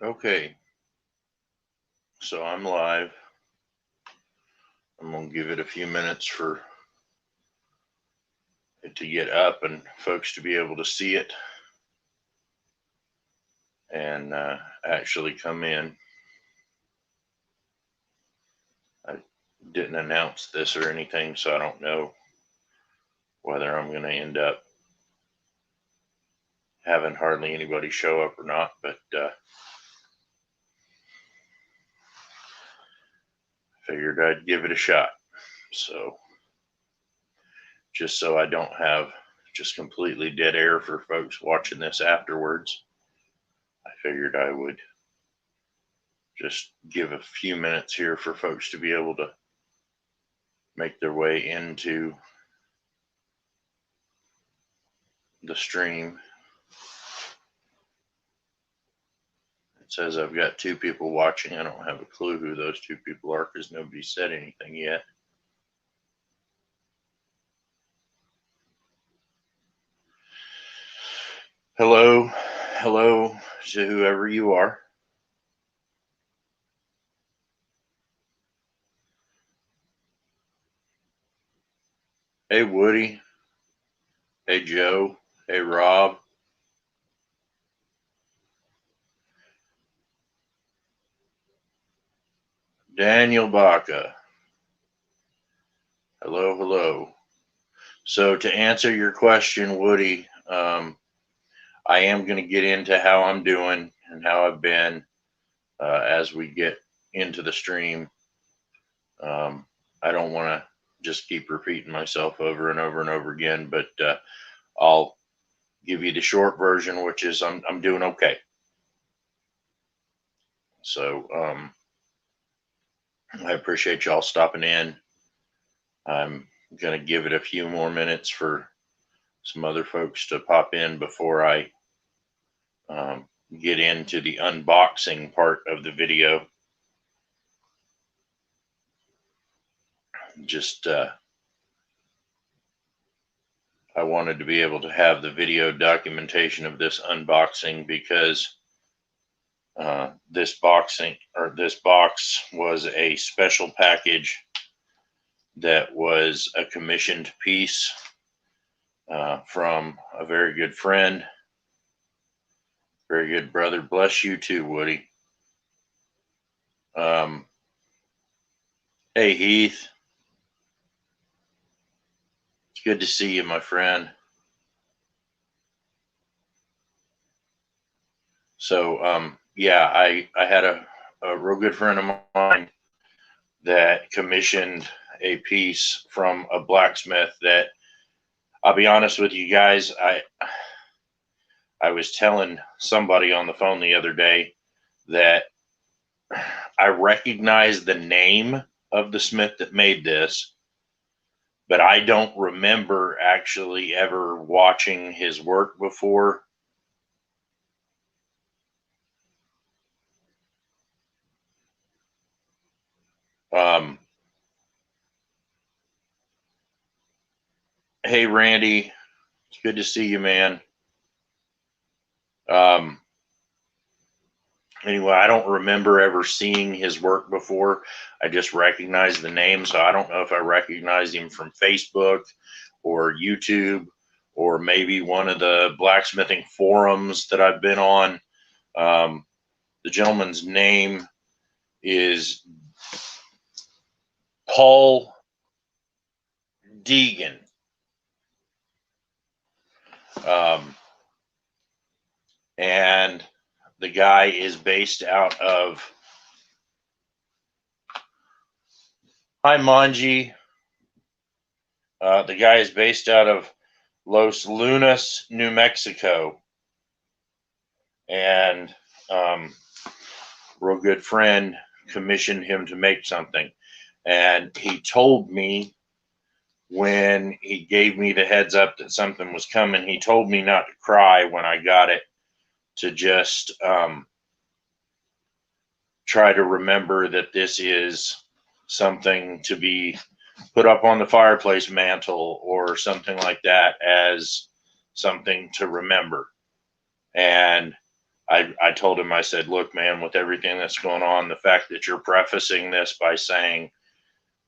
Okay, so I'm live. I'm going to give it a few minutes for it to get up and folks to be able to see it and actually come in. I didn't announce this or anything, so I don't know whether I'm going to end up having hardly anybody show up or not, but figured I'd give it a shot. So just so I don't have just completely dead air for folks watching this afterwards, I figured I would just give a few minutes here for folks to be able to make their way into the stream. It says I've got 2 people watching. I don't have a clue who those 2 people are because nobody said anything yet. Hello to whoever you are. Hey Woody. Hey Joe. Hey Rob. Daniel Baca. Hello. So to answer your question, Woody, I am going to get into how I'm doing and how I've been as we get into the stream. I don't want to just keep repeating myself over and over again, but I'll give you the short version, which is I'm doing okay. So I appreciate y'all stopping in. I'm going to give it a few more minutes for some other folks to pop in before I get into the unboxing part of the video. Just I wanted to be able to have the video documentation of this unboxing because this box was a special package that was a commissioned piece from a very good friend, very good brother. Bless you too, Woody. Hey Heath, it's good to see you, my friend. So yeah, I had a real good friend of mine that commissioned a piece from a blacksmith that, I'll be honest with you guys, I was telling somebody on the phone the other day that I recognize the name of the smith that made this, but I don't remember actually ever watching his work before. Hey Randy, it's good to see you, man. Anyway, I don't remember ever seeing his work before. I just recognize the name, so I don't know if I recognized him from Facebook or YouTube or maybe one of the blacksmithing forums that I've been on. The gentleman's name is Paul Deegan. And the guy is based out of, hi Manji. The guy is based out of Los Lunas, New Mexico. And real good friend commissioned him to make something. And he told me when he gave me the heads up that something was coming, he told me not to cry when I got it, to just try to remember that this is something to be put up on the fireplace mantle or something like that, as something to remember. And I told him, I said, look, man, with everything that's going on, the fact that you're prefacing this by saying,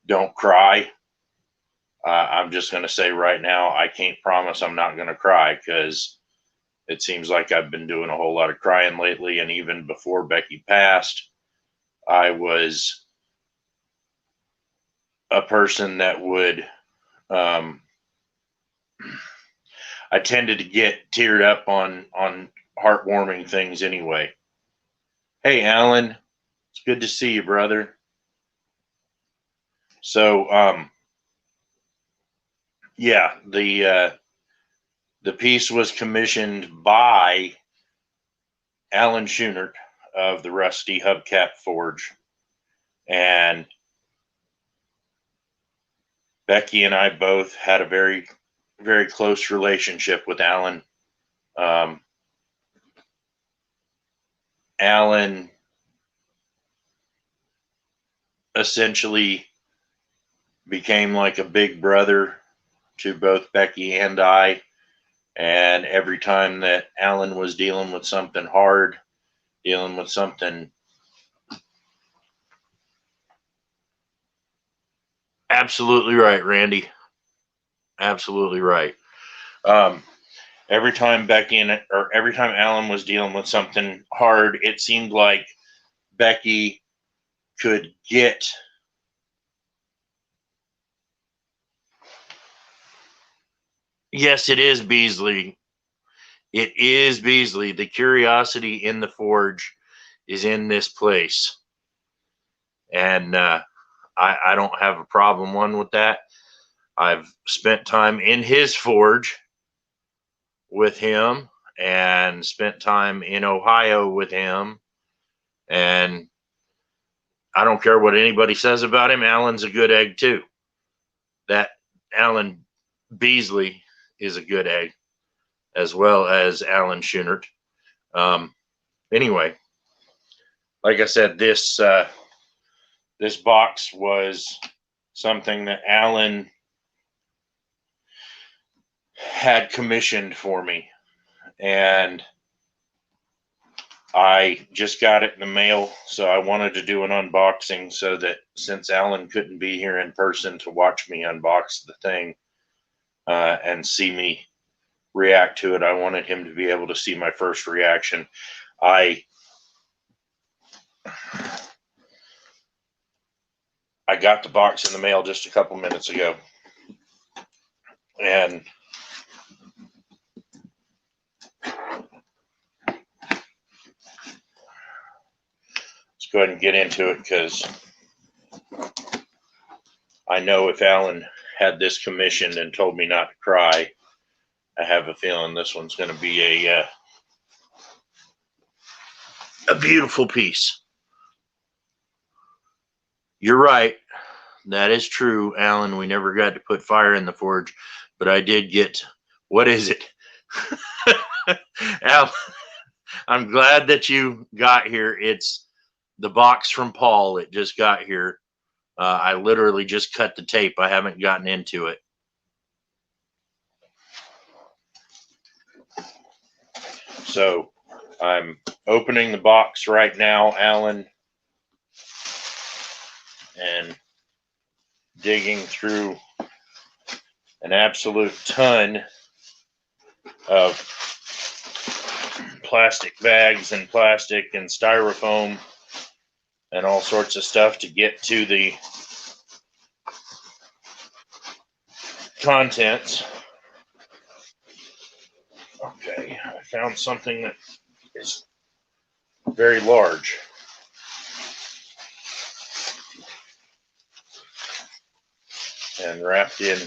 don't cry, I'm just going to say right now, I can't promise I'm not going to cry, because it seems like I've been doing a whole lot of crying lately. And even before Becky passed, I was a person that would, I tended to get teared up on heartwarming things anyway. Hey, Alan, it's good to see you, brother. So, yeah, the piece was commissioned by Alan Schoonaert of the Rusty Hubcap Forge, and Becky and I both had a very, very close relationship with Alan. Alan essentially became like a big brother to both Becky and I. And every time that Alan was dealing with something hard, dealing with something absolutely right, Randy. Absolutely right. Every time every time Alan was dealing with something hard, it seemed like Becky could get yes, it is Beasley. It is Beasley. The curiosity in the forge is in this place. And I don't have a problem one with that. I've spent time in his forge with him and spent time in Ohio with him. And I don't care what anybody says about him. Alan's a good egg too. That Alan Beasley is a good egg, as well as Alan Schoonaert. Anyway, like I said, this box was something that Alan had commissioned for me, and I just got it in the mail, so I wanted to do an unboxing, so that since Alan couldn't be here in person to watch me unbox the thing and see me react to it, I wanted him to be able to see my first reaction. I got the box in the mail just a couple minutes ago, and let's go ahead and get into it, because I know if Alan had this commissioned and told me not to cry, I have a feeling this one's going to be a beautiful piece. You're right. That is true, Alan. We never got to put fire in the forge, but I did get, what is it? Alan, I'm glad that you got here. It's the box from Paul. It just got here. I literally just cut the tape. I haven't gotten into it. So I'm opening the box right now, Alan, and digging through an absolute ton of plastic bags and plastic and styrofoam and all sorts of stuff to get to the contents. Okay, I found something that is very large. And wrapped in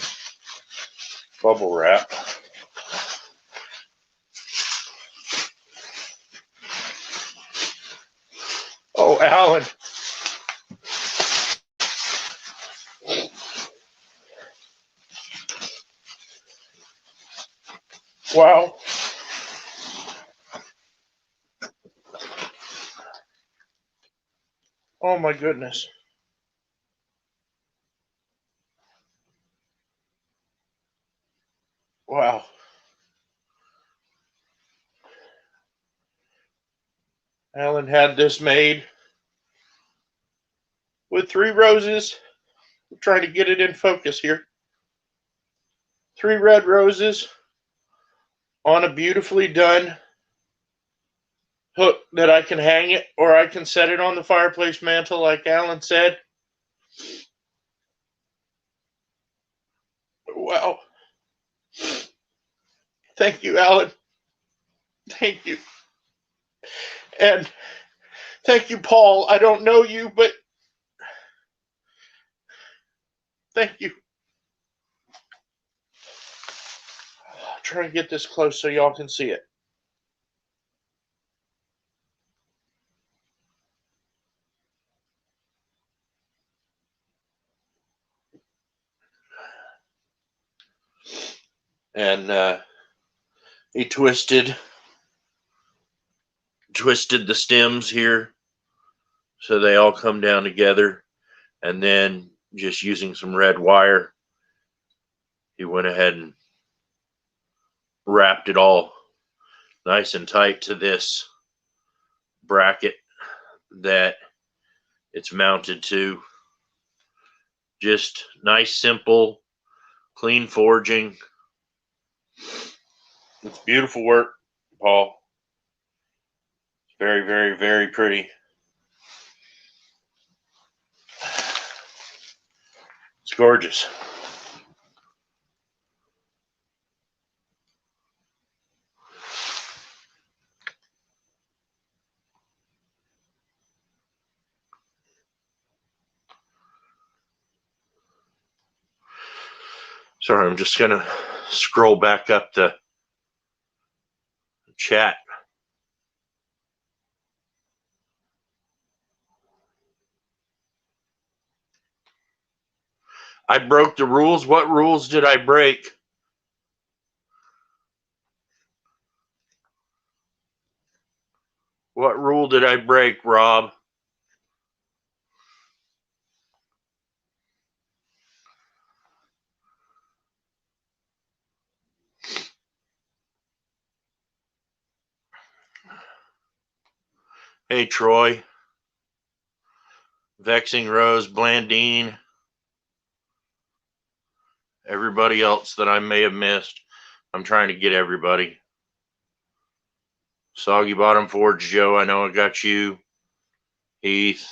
bubble wrap. Oh, Alan. Wow. Oh my goodness. Wow. Alan had this made with 3 roses. I'm trying to get it in focus here. 3 red roses on a beautifully done hook that I can hang it, or I can set it on the fireplace mantle like Alan said. Wow. Thank you, Alan. Thank you. And thank you, Paul. I don't know you, but thank you. I'll try to get this close so y'all can see it. And he twisted the stems here so they all come down together, and then just using some red wire, he went ahead and wrapped it all nice and tight to this bracket that it's mounted to. Just nice, simple, clean forging. It's beautiful work, Paul. Very, very, very pretty. It's gorgeous. Sorry, I'm just going to scroll back up the chat. I broke the rules. What rules did I break? What rule did I break, Rob? Hey, Troy. Vexing Rose, Blandine. Everybody else that I may have missed. I'm trying to get everybody. Soggy Bottom Forge Joe, I know I got you. Heath.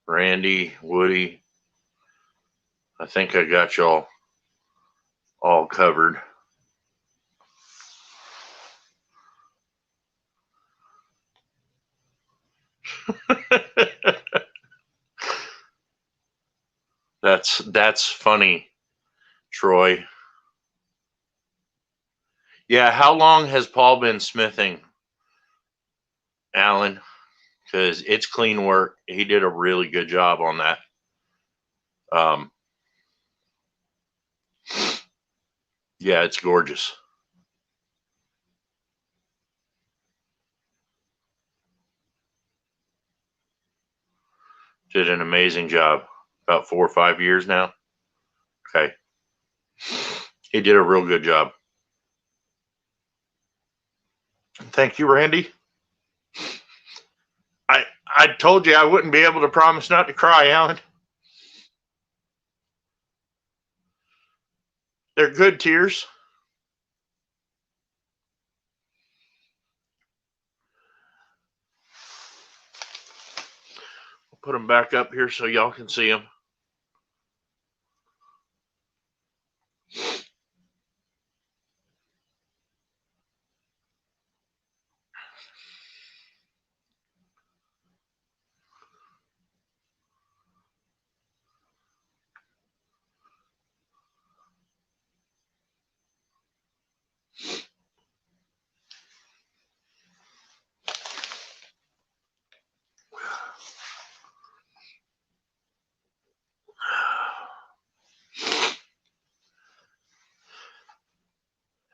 Randy, Woody. I think I got y'all all covered. That's funny, Troy. Yeah, how long has Paul been smithing, Alan? Because it's clean work. He did a really good job on that. Yeah, it's gorgeous. Did an amazing job. About 4 or 5 years now. Okay. He did a real good job. Thank you, Randy. I told you I wouldn't be able to promise not to cry, Alan. They're good tears. I'll put them back up here so y'all can see them.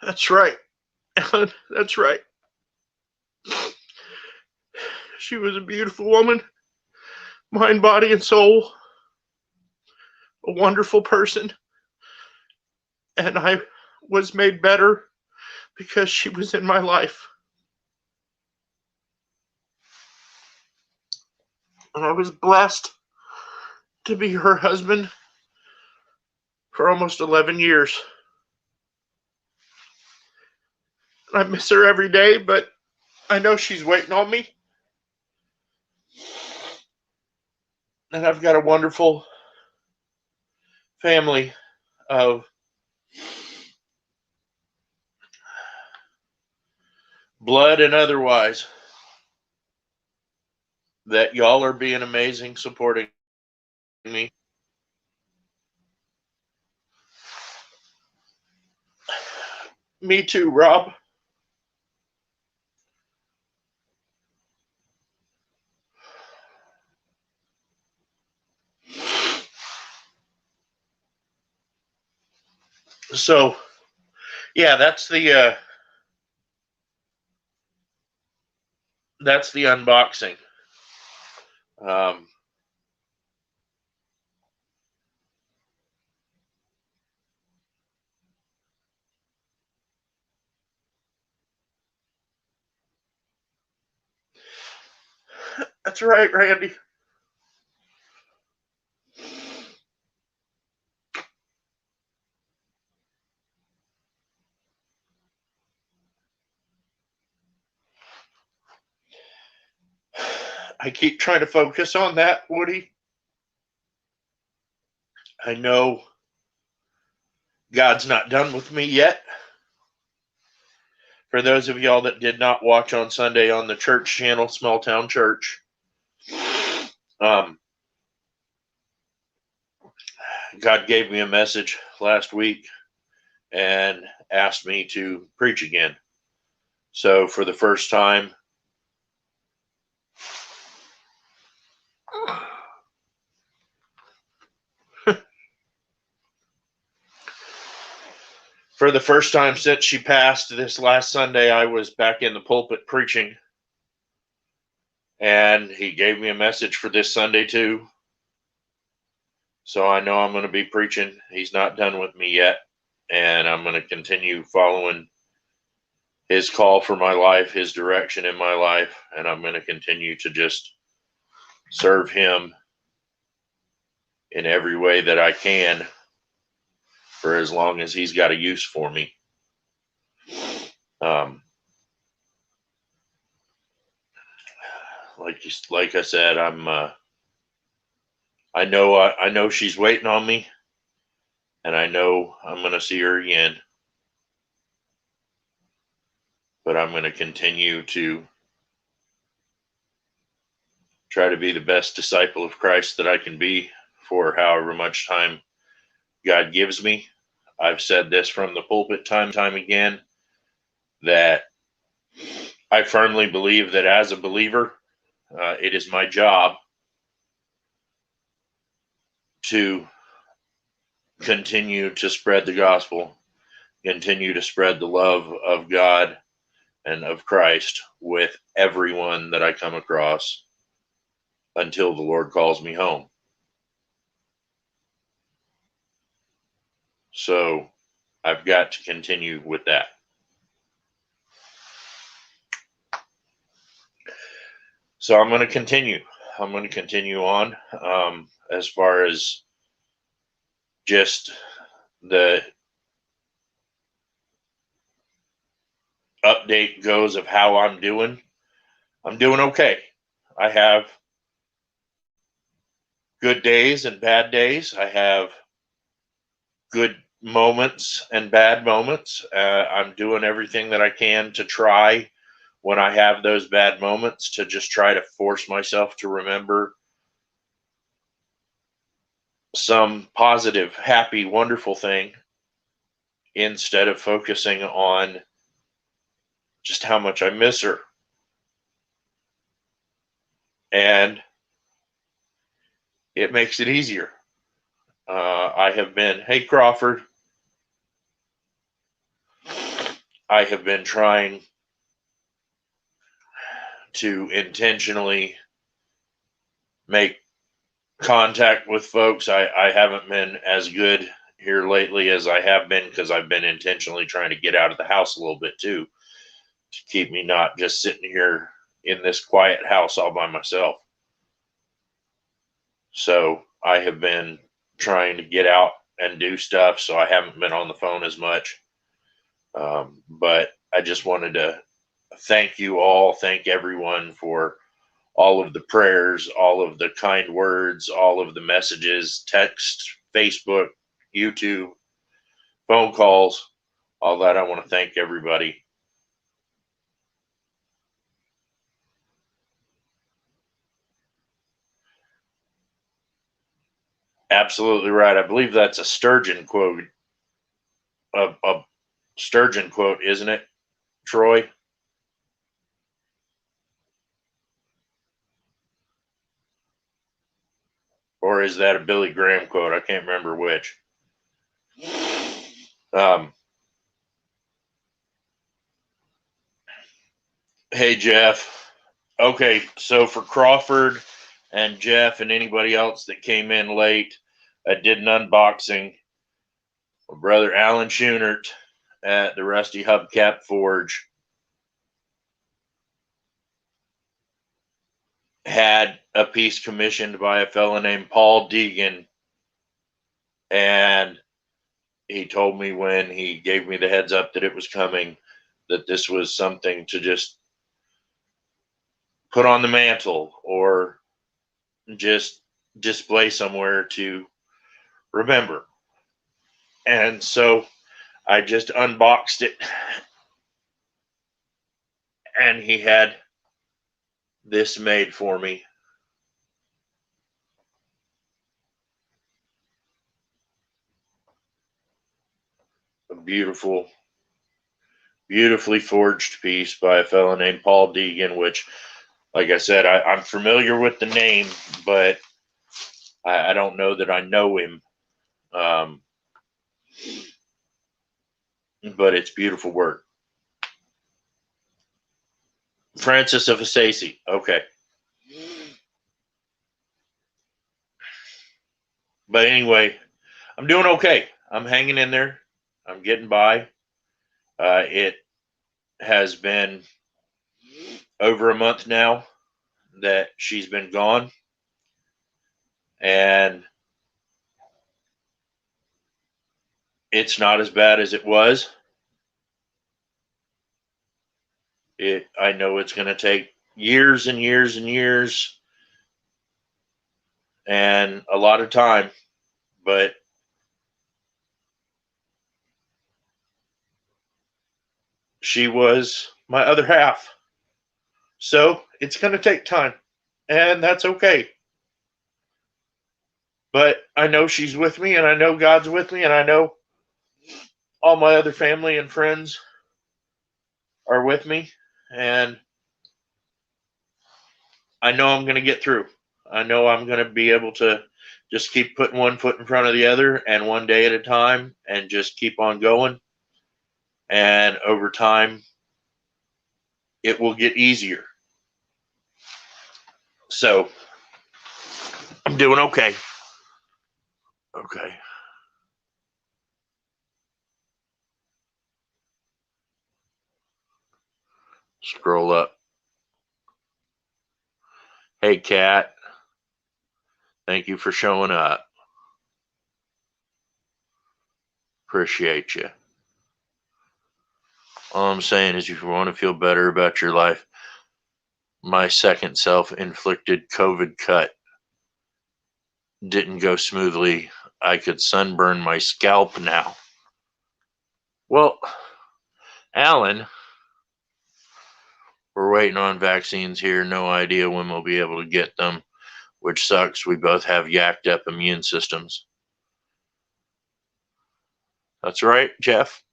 That's right, Alan. That's right. She was a beautiful woman, mind, body, and soul. A wonderful person. And I was made better because she was in my life. And I was blessed to be her husband for almost 11 years. I miss her every day, but I know she's waiting on me. And I've got a wonderful family of blood and otherwise that y'all are being amazing, supporting me. Me too, Rob. So, yeah, that's the unboxing. Um, that's right, Randy. I keep trying to focus on that, Woody. I know God's not done with me yet. For those of y'all that did not watch on Sunday on the church channel, Small Town Church, God gave me a message last week and asked me to preach again. So for the first time, since she passed this last Sunday, I was back in the pulpit preaching. And he gave me a message for this Sunday too. So I know I'm going to be preaching. He's not done with me yet. And I'm going to continue following his call for my life, his direction in my life. And I'm going to continue to just serve him in every way that I can for as long as he's got a use for me. Like I said, I know she's waiting on me, and I know I'm going to see her again. But I'm going to continue to try to be the best disciple of Christ that I can be for however much time God gives me. I've said this from the pulpit time again, that I firmly believe that as a believer, it is my job to continue to spread the gospel, continue to spread the love of God and of Christ with everyone that I come across until the Lord calls me home. So I've got to continue with that. So I'm going to continue. I'm going to continue on as far as just the update goes of how I'm doing. I'm doing okay. I have good days and bad days. I have good moments and bad moments. I'm doing everything that I can to try, when I have those bad moments, to just try to force myself to remember some positive, happy, wonderful thing instead of focusing on just how much I miss her. And it makes it easier. Hey Crawford, I have been trying to intentionally make contact with folks. I haven't been as good here lately as I have been, because I've been intentionally trying to get out of the house a little bit too, to keep me not just sitting here in this quiet house all by myself. So I have been trying to get out and do stuff, so I haven't been on the phone as much. But I just wanted to thank you all, thank everyone for all of the prayers, all of the kind words, all of the messages, text, Facebook, YouTube, phone calls, all that. I want to thank everybody. Absolutely right. I believe that's a Sturgeon quote. A Sturgeon quote, isn't it, Troy? Or is that a Billy Graham quote? I can't remember which. Hey, Jeff. Okay, so for Crawford and Jeff and anybody else that came in late, I did an unboxing. My brother Alan Schoonaert at the Rusty Hubcap Forge had a piece commissioned by a fellow named Paul Deegan, and he told me when he gave me the heads up that it was coming that this was something to just put on the mantle or just display somewhere to remember. And so I just unboxed it, and he had this made for me. A beautiful, beautifully forged piece by a fellow named Paul Deegan, which, like I said, I'm familiar with the name, but I don't know that I know him. But it's beautiful work. Francis of Assisi. Okay. But anyway, I'm doing okay. I'm hanging in there. I'm getting by. It has been over a month now that she's been gone. And it's not as bad as it was. I know it's going to take years and years and years and a lot of time, but she was my other half. So it's going to take time, and that's okay. But I know she's with me, and I know God's with me, and I know all my other family and friends are with me, and I know I'm going to get through. I know I'm going to be able to just keep putting one foot in front of the other and one day at a time and just keep on going. And over time, it will get easier. So I'm doing okay. Okay. Scroll up. Hey, Kat. Thank you for showing up. Appreciate you. All I'm saying is if you want to feel better about your life, my second self-inflicted COVID cut didn't go smoothly. I could sunburn my scalp now. Well, Alan, we're waiting on vaccines here. No idea when we'll be able to get them, which sucks. We both have yacked up immune systems. That's right, Jeff.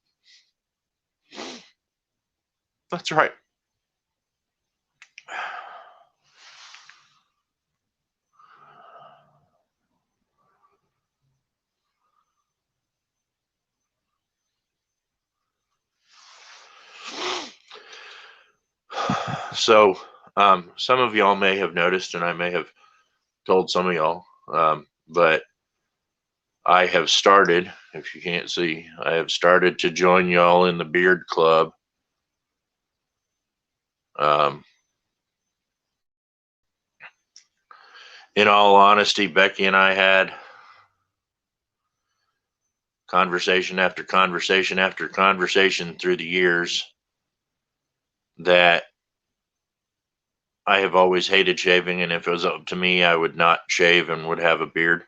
That's right. So, some of y'all may have noticed, and I may have told some of y'all, but I have started, if you can't see, I have started to join y'all in the Beard Club. in all honesty, Becky and I had conversation after conversation after conversation through the years that I have always hated shaving, and if it was up to me, I would not shave and would have a beard.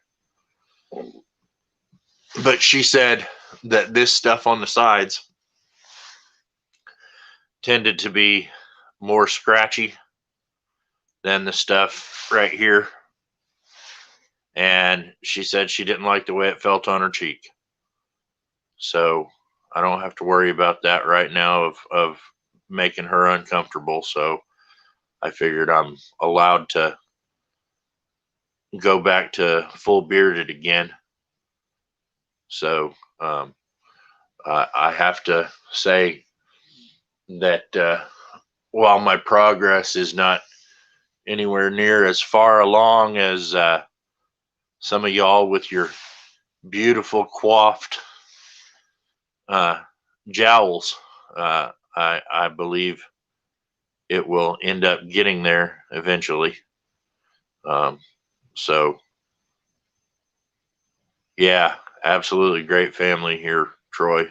But she said that this stuff on the sides tended to be more scratchy than the stuff right here. And she said she didn't like the way it felt on her cheek. So I don't have to worry about that right now of making her uncomfortable. So I figured I'm allowed to go back to full bearded again. So I have to say that while my progress is not anywhere near as far along as some of y'all with your beautiful coiffed jowls, I believe it will end up getting there eventually. So yeah, absolutely great family here, Troy.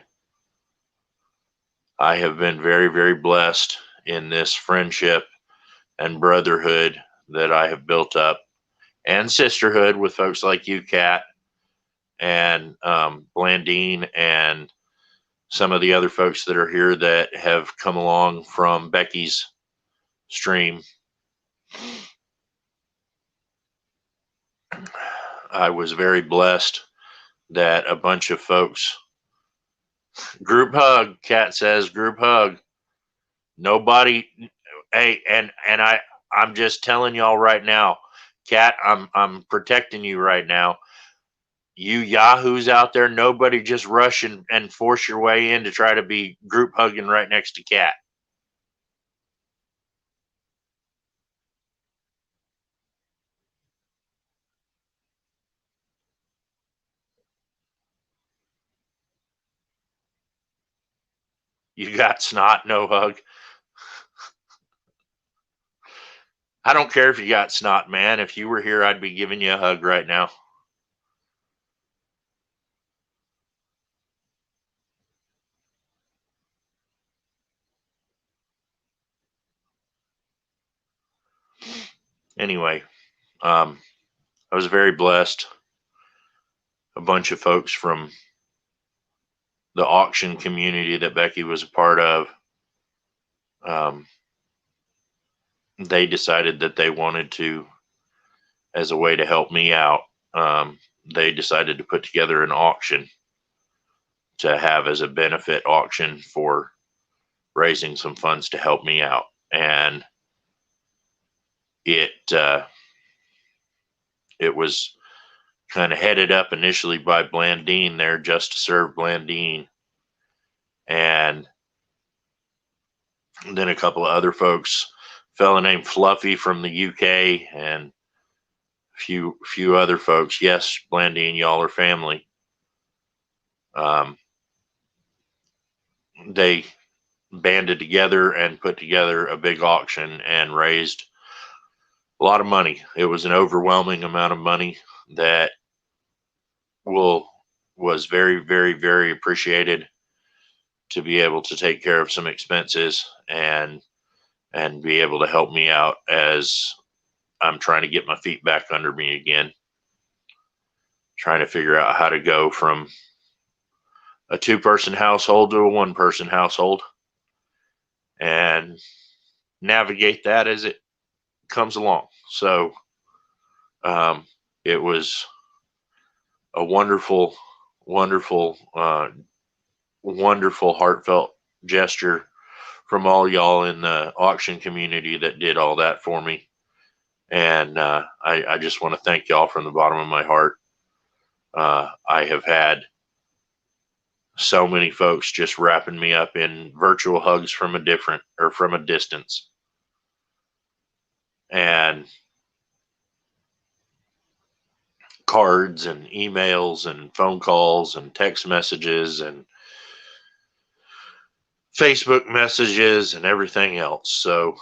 I have been very, very blessed in this friendship and brotherhood that I have built up, and sisterhood with folks like you, Kat, and Blandine, and some of the other folks that are here that have come along from Becky's stream. I was very blessed that a bunch of folks, group hug, Kat says, group hug. Nobody, hey, and I'm just telling y'all right now, Kat, I'm protecting you right now. You yahoos out there, nobody just rush and force your way in to try to be group hugging right next to Kat. You got snot, no hug. I don't care if you got snot, man. If you were here, I'd be giving you a hug right now. Anyway, I was very blessed. A bunch of folks from the auction community that Becky was a part of, they decided that they wanted to, as a way to help me out, they decided to put together an auction to have as a benefit auction for raising some funds to help me out. And it was kind of headed up initially by Blandine there, just to serve Blandine, and then a couple of other folks, a fella named Fluffy from the UK, and few other folks. Yes, Blandine, y'all are family. They banded together and put together a big auction and raised a lot of money. It was an overwhelming amount of money that was very, very, very appreciated to be able to take care of some expenses and be able to help me out as I'm trying to get my feet back under me again, trying to figure out how to go from a 2-person household to a 1-person household and navigate that as it comes along. So it was a wonderful, wonderful, wonderful, heartfelt gesture from all y'all in the auction community that did all that for me. And I just want to thank y'all from the bottom of my heart. I have had so many folks just wrapping me up in virtual hugs from a distance. And cards and emails and phone calls and text messages and Facebook messages and everything else. So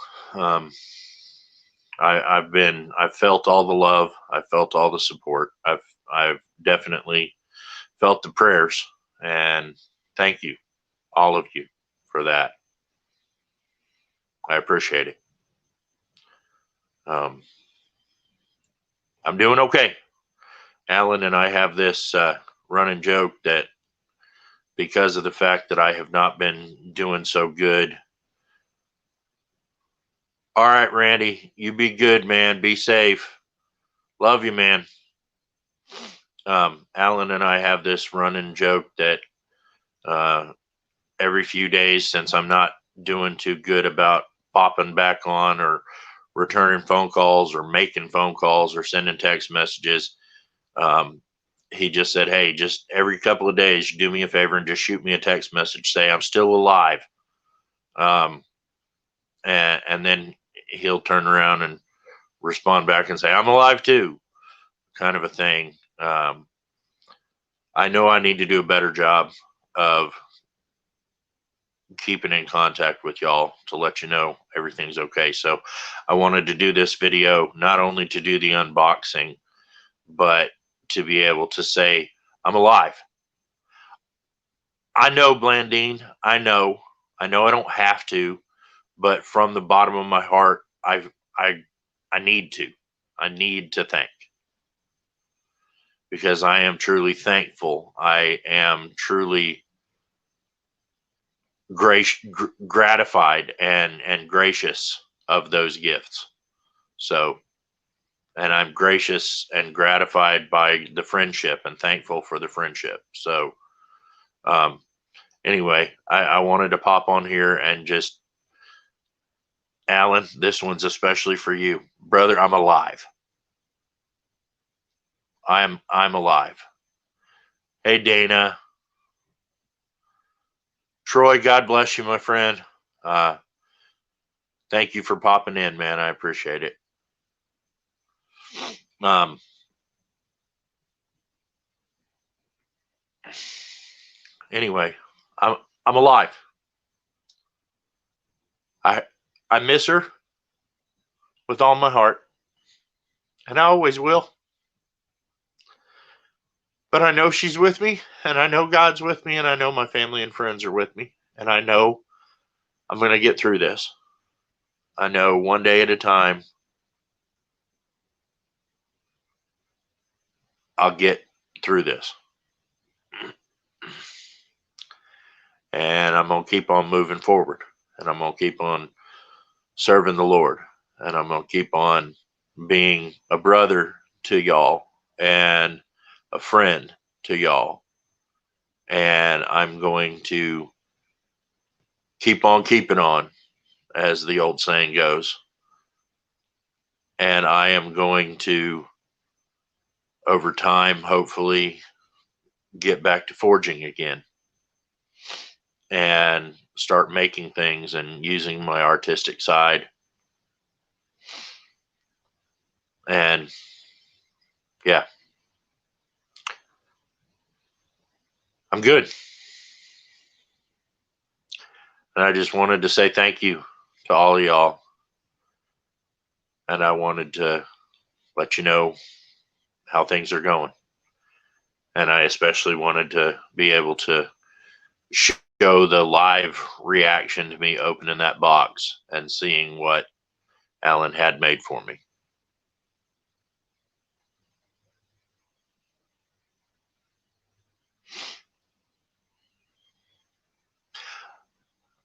I've felt all the love. I've felt all the support. I've definitely felt the prayers, and thank you, all of you, for that. I appreciate it. I'm doing okay. Alan and I have this running joke that because of the fact that I have not been doing so good. All right, Randy, you be good, man. Be safe. Love you, man. Alan and I have this running joke that uh, every few days, since I'm not doing too good about popping back on or returning phone calls or making phone calls or sending text messages, he just said, hey, just every couple of days, do me a favor and just shoot me a text message, say I'm still alive. And then he'll turn around and respond back and say, I'm alive too, kind of a thing. I know I need to do a better job of keeping in contact with y'all to let you know everything's okay. So I wanted to do this video, not only to do the unboxing, but to be able to say, I'm alive. I know, Blandine, I know I don't have to, but from the bottom of my heart, I need to thank, because I am truly thankful. I am truly gratified and gracious of those gifts. So, and I'm gracious and gratified by the friendship and thankful for the friendship. So, anyway, I wanted to pop on here and just, Alan, this one's especially for you, brother. I'm alive. I'm alive. Hey, Dana. Troy, God bless you, my friend. Thank you for popping in, man. I appreciate it. Anyway, I'm alive. I miss her with all my heart, and I always will. But I know she's with me, and I know God's with me, and I know my family and friends are with me, and I know I'm going to get through this. I know one day at a time, I'll get through this. And I'm going to keep on moving forward, and I'm going to keep on serving the Lord, and I'm going to keep on being a brother to y'all and a friend to y'all. And I'm going to keep on keeping on, as the old saying goes. And I am going to, over time, hopefully get back to forging again and start making things and using my artistic side. And yeah, I'm good. And I just wanted to say thank you to all of y'all. And I wanted to let you know how things are going. And I especially wanted to be able to show the live reaction to me opening that box and seeing what Alan had made for me.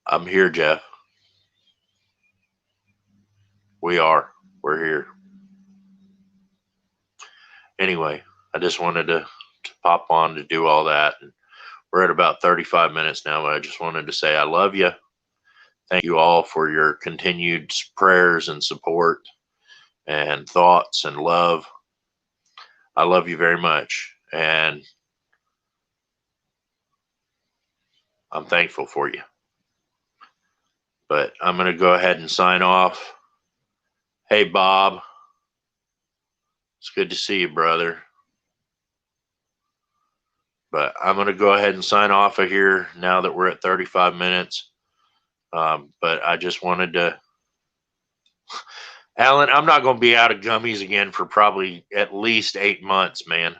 I'm here, Jeff. We're here. Anyway, I just wanted to pop on to do all that. And we're at about 35 minutes now. I just wanted to say I love you. Thank you all for your continued prayers and support and thoughts and love. I love you very much. And I'm thankful for you. But I'm going to go ahead and sign off. Hey, Bob. It's good to see you, brother. But I'm going to go ahead and sign off of here now that we're at 35 minutes. But I just wanted to Alan, I'm not going to be out of gummies again for probably at least 8 months, man.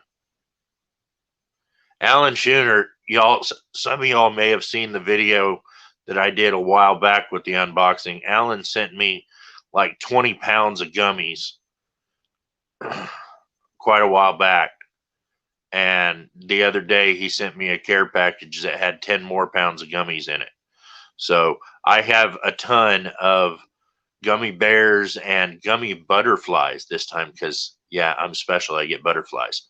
Alan Schoonaert, y'all, some of y'all may have seen the video that I did a while back with the unboxing. Alan sent me like 20 pounds of gummies quite a while back. And the other day he sent me a care package that had 10 more pounds of gummies in it. So I have a ton of gummy bears and gummy butterflies this time because, yeah, I'm special. I get butterflies.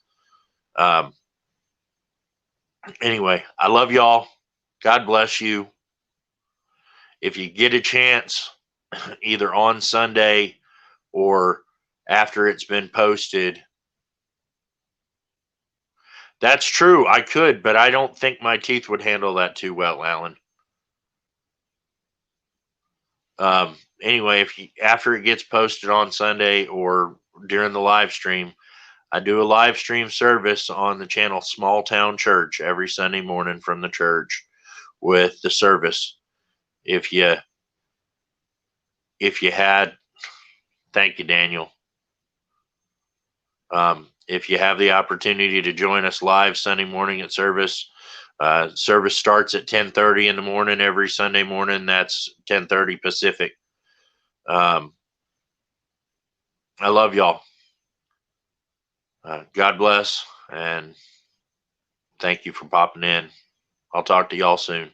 Anyway, I love y'all. God bless you. If you get a chance, either on Sunday or after it's been posted. That's true. I could, but I don't think my teeth would handle that too well, Alan. Anyway, after it gets posted on Sunday or during the live stream, I do a live stream service on the channel Small Town Church every Sunday morning from the church with the service. If you had, thank you, Daniel. If you have the opportunity to join us live Sunday morning at service, service starts at 10:30 in the morning every Sunday morning. That's 10:30 Pacific. I love y'all. God bless, and thank you for popping in. I'll talk to y'all soon.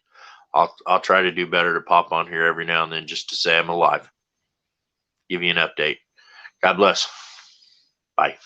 I'll try to do better to pop on here every now and then just to say I'm alive. Give you an update. God bless. Bye.